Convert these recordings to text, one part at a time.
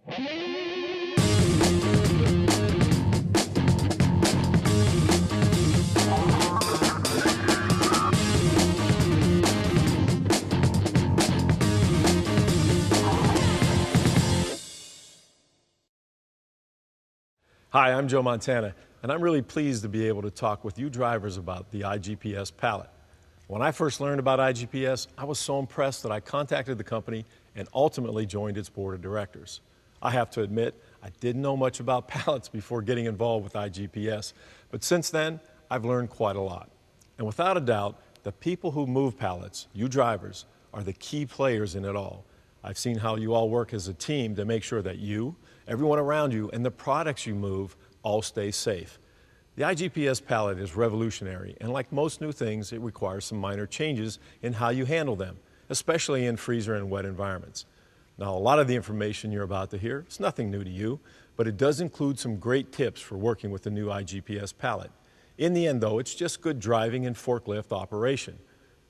Hi, I'm Joe Montana, and I'm really pleased to be able to talk with you drivers about the iGPS pallet. When I first learned about iGPS, I was so impressed that I contacted the company and ultimately joined its board of directors. I have to admit, I didn't know much about pallets before getting involved with iGPS, but since then, I've learned quite a lot. And without a doubt, the people who move pallets, you drivers, are the key players in it all. I've seen how you all work as a team to make sure that you, everyone around you, and the products you move all stay safe. The iGPS pallet is revolutionary, and like most new things, it requires some minor changes in how you handle them, especially in freezer and wet environments. Now, a lot of the information you're about to hear is nothing new to you, but it does include some great tips for working with the new iGPS pallet. In the end, though, it's just good driving and forklift operation.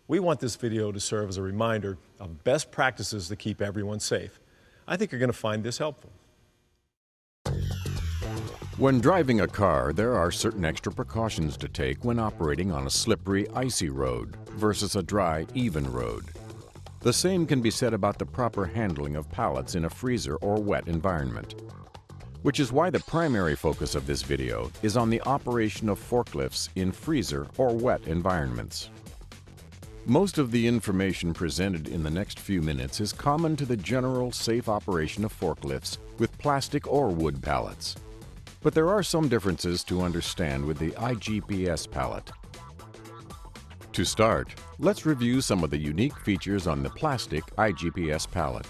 We want this video to serve as a reminder of best practices to keep everyone safe. I think you're going to find this helpful. When driving a car, there are certain extra precautions to take when operating on a slippery, icy road versus a dry, even road. The same can be said about the proper handling of pallets in a freezer or wet environment, which is why the primary focus of this video is on the operation of forklifts in freezer or wet environments. Most of the information presented in the next few minutes is common to the general safe operation of forklifts with plastic or wood pallets. But there are some differences to understand with the iGPS pallet. To start, let's review some of the unique features on the plastic iGPS pallet.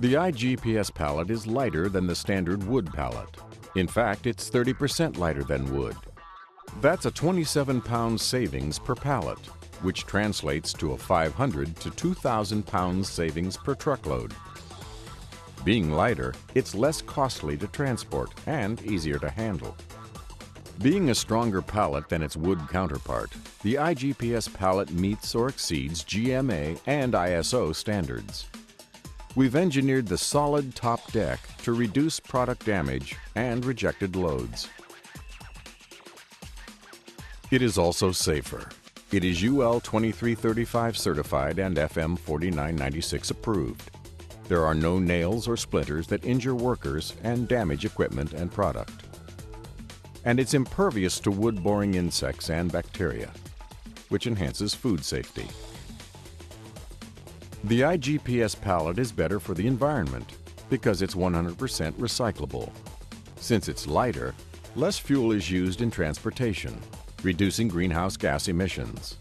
The iGPS pallet is lighter than the standard wood pallet. In fact, it's 30% lighter than wood. That's a 27-pound savings per pallet, which translates to a 500 to 2,000 pounds savings per truckload. Being lighter, it's less costly to transport and easier to handle. Being a stronger pallet than its wood counterpart, the iGPS pallet meets or exceeds GMA and ISO standards. We've engineered the solid top deck to reduce product damage and rejected loads. It is also safer. It is UL 2335 certified and FM 4996 approved. There are no nails or splinters that injure workers and damage equipment and product. And it's impervious to wood-boring insects and bacteria, which enhances food safety. The iGPS pallet is better for the environment because it's 100% recyclable. Since it's lighter, less fuel is used in transportation, reducing greenhouse gas emissions.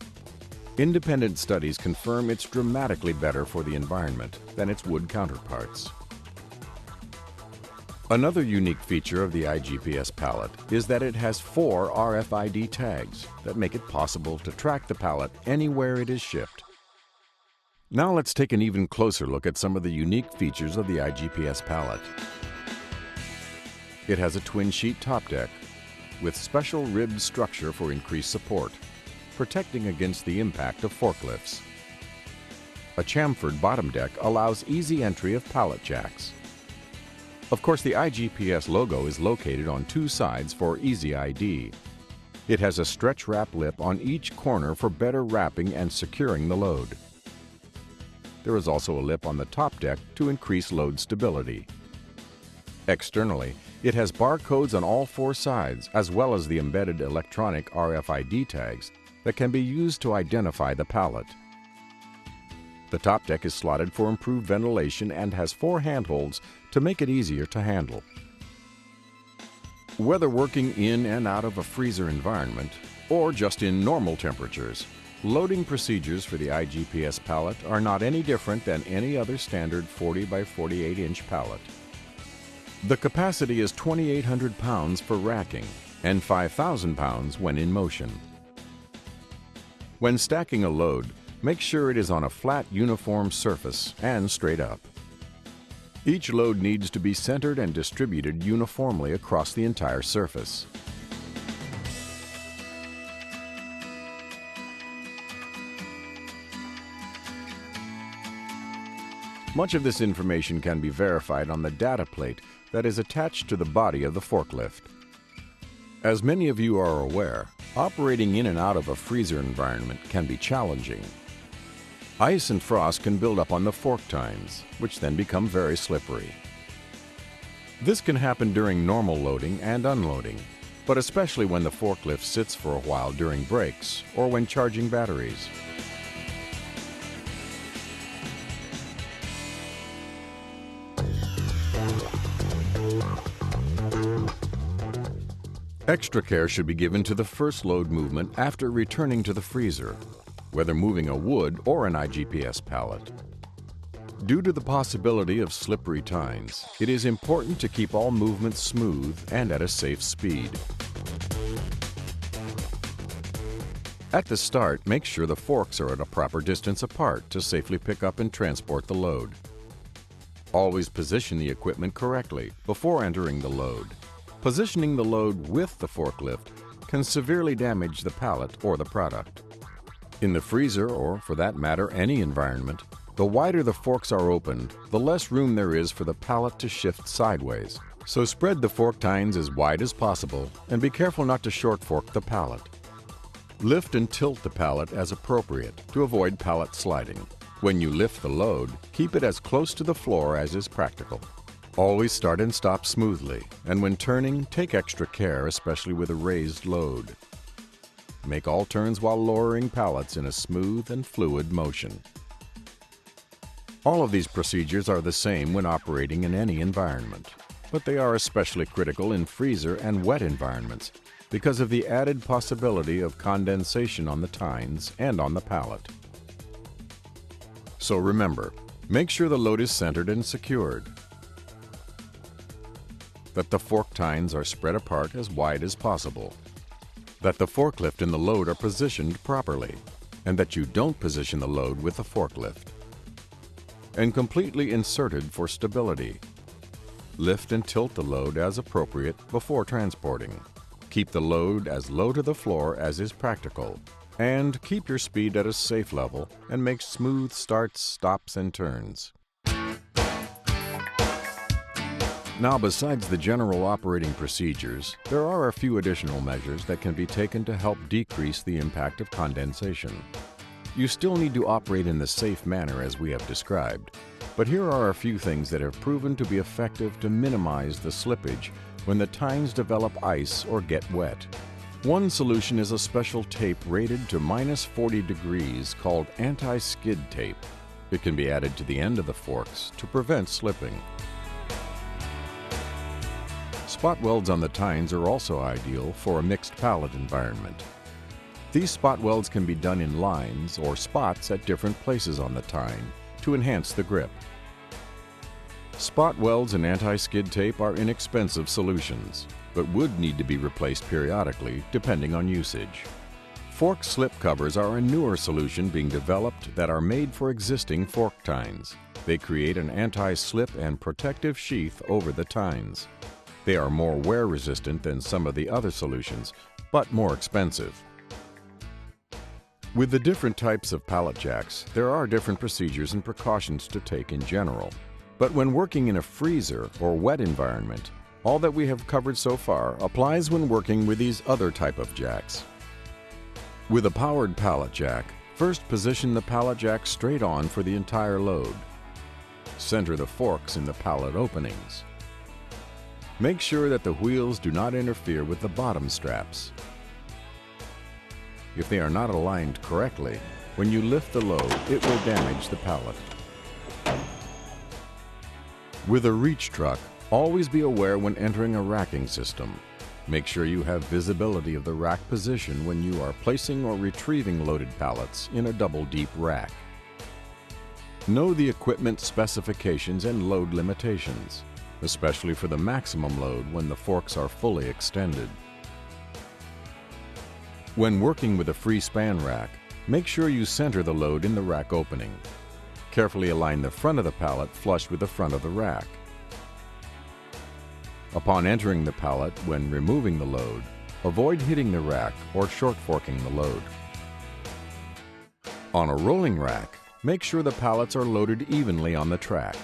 Independent studies confirm it's dramatically better for the environment than its wood counterparts. Another unique feature of the iGPS pallet is that it has 4 RFID tags that make it possible to track the pallet anywhere it is shipped. Now let's take an even closer look at some of the unique features of the iGPS pallet. It has a twin-sheet top deck with special ribbed structure for increased support, protecting against the impact of forklifts. A chamfered bottom deck allows easy entry of pallet jacks. Of course, the iGPS logo is located on 2 sides for easy ID. It has a stretch wrap lip on each corner for better wrapping and securing the load. There is also a lip on the top deck to increase load stability. Externally, it has barcodes on all 4 sides, as well as the embedded electronic RFID tags that can be used to identify the pallet. The top deck is slotted for improved ventilation and has 4 handholds to make it easier to handle. Whether working in and out of a freezer environment, or just in normal temperatures, loading procedures for the iGPS pallet are not any different than any other standard 40 by 48 inch pallet. The capacity is 2,800 pounds for racking and 5,000 pounds when in motion. When stacking a load, make sure it is on a flat, uniform surface and straight up. Each load needs to be centered and distributed uniformly across the entire surface. Much of this information can be verified on the data plate that is attached to the body of the forklift. As many of you are aware, operating in and out of a freezer environment can be challenging. Ice and frost can build up on the fork tines, which then become very slippery. This can happen during normal loading and unloading, but especially when the forklift sits for a while during breaks or when charging batteries. Extra care should be given to the first load movement after returning to the freezer, whether moving a wood or an IGPS pallet. Due to the possibility of slippery tines, it is important to keep all movements smooth and at a safe speed. At the start, make sure the forks are at a proper distance apart to safely pick up and transport the load. Always position the equipment correctly before entering the load. Positioning the load with the forklift can severely damage the pallet or the product. In the freezer, or for that matter any environment, the wider the forks are opened, the less room there is for the pallet to shift sideways. So spread the fork tines as wide as possible and be careful not to short fork the pallet. Lift and tilt the pallet as appropriate to avoid pallet sliding. When you lift the load, keep it as close to the floor as is practical. Always start and stop smoothly, and when turning, take extra care, especially with a raised load. Make all turns while lowering pallets in a smooth and fluid motion. All of these procedures are the same when operating in any environment, but they are especially critical in freezer and wet environments because of the added possibility of condensation on the tines and on the pallet. So remember, make sure the load is centered and secured, that the fork tines are spread apart as wide as possible, that the forklift and the load are positioned properly, and that you don't position the load with the forklift, and completely inserted for stability. Lift and tilt the load as appropriate before transporting. Keep the load as low to the floor as is practical, and keep your speed at a safe level and make smooth starts, stops, and turns. Now, besides the general operating procedures, there are a few additional measures that can be taken to help decrease the impact of condensation. You still need to operate in the safe manner as we have described, but here are a few things that have proven to be effective to minimize the slippage when the tines develop ice or get wet. One solution is a special tape rated to -40 degrees called anti-skid tape. It can be added to the end of the forks to prevent slipping. Spot welds on the tines are also ideal for a mixed pallet environment. These spot welds can be done in lines or spots at different places on the tine to enhance the grip. Spot welds and anti-skid tape are inexpensive solutions, but would need to be replaced periodically depending on usage. Fork slip covers are a newer solution being developed that are made for existing fork tines. They create an anti-slip and protective sheath over the tines. They are more wear resistant than some of the other solutions, but more expensive. With the different types of pallet jacks, there are different procedures and precautions to take in general. But when working in a freezer or wet environment, all that we have covered so far applies when working with these other type of jacks. With a powered pallet jack, first position the pallet jack straight on for the entire load. Center the forks in the pallet openings. Make sure that the wheels do not interfere with the bottom straps. If they are not aligned correctly, when you lift the load, it will damage the pallet. With a reach truck, always be aware when entering a racking system. Make sure you have visibility of the rack position when you are placing or retrieving loaded pallets in a double deep rack. Know the equipment specifications and load limitations, especially for the maximum load when the forks are fully extended. When working with a free span rack, make sure you center the load in the rack opening. Carefully align the front of the pallet flush with the front of the rack. Upon entering the pallet, when removing the load, avoid hitting the rack or short forking the load. On a rolling rack, Make sure the pallets are loaded evenly on the track.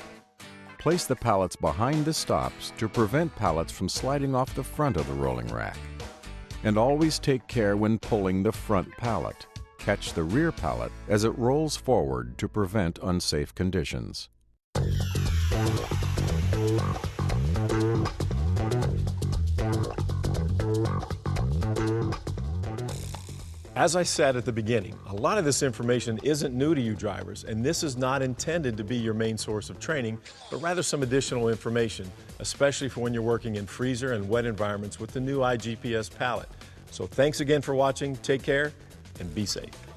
Place the pallets behind the stops to prevent pallets from sliding off the front of the rolling rack. And always take care when pulling the front pallet. Catch the rear pallet as it rolls forward to prevent unsafe conditions. As I said at the beginning, a lot of this information isn't new to you drivers, and this is not intended to be your main source of training, but rather some additional information, especially for when you're working in freezer and wet environments with the new iGPS pallet. So thanks again for watching, take care, and be safe.